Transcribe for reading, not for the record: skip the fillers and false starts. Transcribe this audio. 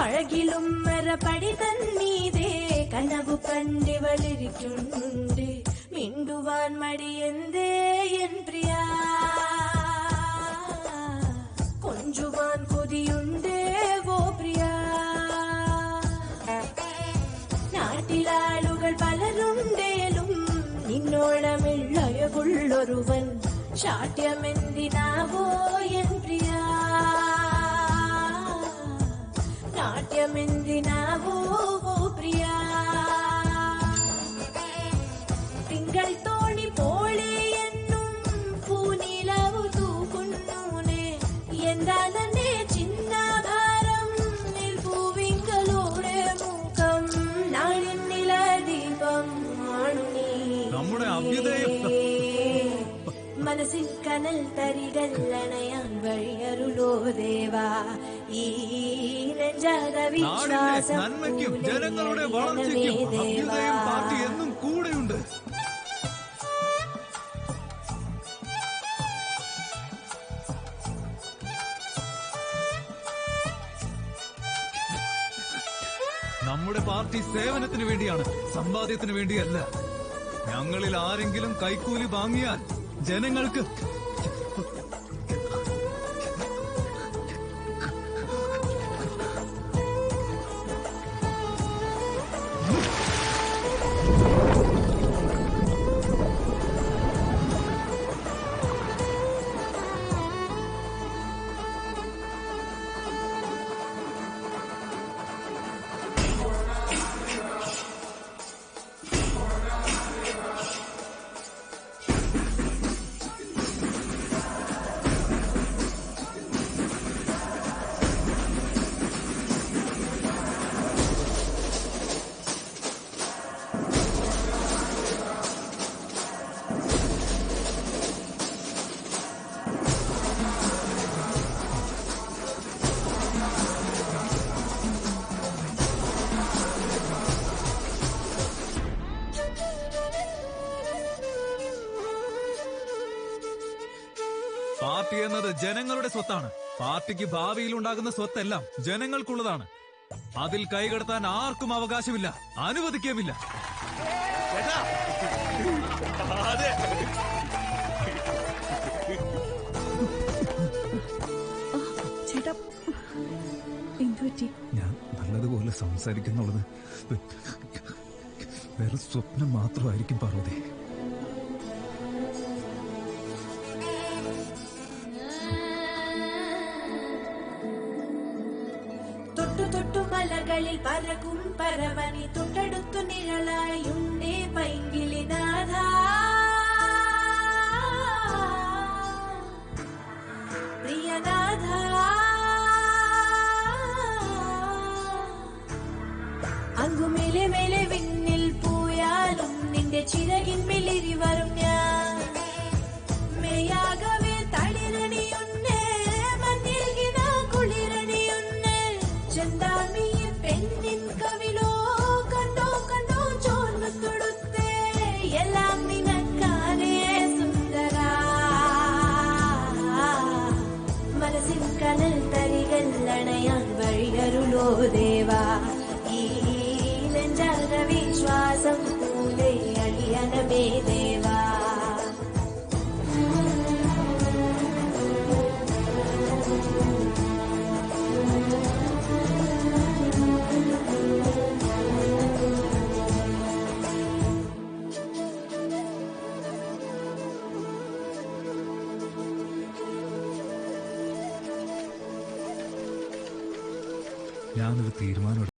അഴകിലും മരപടി തന്നീതേ കനവു കണ്ടിവളിരിക്കുന്നുണ്ട് മിണ്ടുവാൻ മടിയെന്തേ N പ്രിയ കൊഞ്ചുവാൻ കൊതിയുണ്ടേ ഓ പ്രിയ നാട്ടിലാളുകൾ പലരുണ്ടേലും നിന്നോളമിള്ളയൊരുവൻ ശാഠ്യമെന്തിനാവോ N പ്രിയ നാട്യമെന്തിനാവോ പ്രിയ തിങ്കൾ തോണി പോളെ എന്നും പൂനിലവു തൂക്കുന്നൂനെ എന്താണെന്നെ ചിന്നാഭാരം പൂവിങ്കളുടെ മുഖം നാളിന്നില ദീപം ആണു നീ നമ്മുടെ അഭ്യുദയം മനസ്സിൻ കനൽ തരികൾ അണയാൻ വഴിയരുളോ ദേവാ ഈ നന്മയ്ക്കും ജനങ്ങളുടെ വളർച്ചയ്ക്കും അഭ്യുദയം പാർട്ടി എന്നും കൂടെയുണ്ട്. നമ്മുടെ പാർട്ടി സേവനത്തിന് വേണ്ടിയാണ്, സമ്പാദ്യത്തിന് വേണ്ടിയല്ല. ഞങ്ങളിൽ ആരെങ്കിലും കൈക്കൂലി വാങ്ങിയാൽ ജനങ്ങൾക്ക് പാർട്ടി എന്നത് ജനങ്ങളുടെ സ്വത്താണ്. പാർട്ടിക്ക് ഭാവിയിൽ ഉണ്ടാകുന്ന സ്വത്തെല്ലാം ജനങ്ങൾക്കുള്ളതാണ്. അതിൽ കൈകടത്താൻ ആർക്കും അവകാശമില്ല, അനുവദിക്കുകയുമില്ല. ഞാൻ നല്ലതുപോലെ സംസാരിക്കുന്നുള്ളത് വേറെ സ്വപ്നം മാത്രമായിരിക്കും പാർവതി. തൊട്ടുമലകളിൽ പരകും പരവനി തൊട്ടടുത്തു നിഴലായുണ്ടേ പൈങ്കിളിനാഥ പ്രിയനാഥ അങ്ങുമേലെ മേലെ വിണ്ണിൽ പോയാലും നിന്റെ ചിറകിന്മേലിരി വരും ഞാൻ മേയാകവേ തളിരണിയുന്നേ മഞ്ഞിൽകിന കുളിരണിയുന്നേ ചെന്താമിയെ പെണ്ണിൻ കവിലോ കണ്ടോ കണ്ടോ ചോർന്നു തൊടുത്തേ എല്ലാം നിനക്കാനേ സുന്ദര മനസ്സിൻ കനൽ തരികൾ അണയാൻ വഴിയരുളോ ദേവാ ഈ നെഞ്ചാക വിശ്വാസം പോലെ അടിയനമേ ദേവാ ഞാനൊരു തീരുമാനം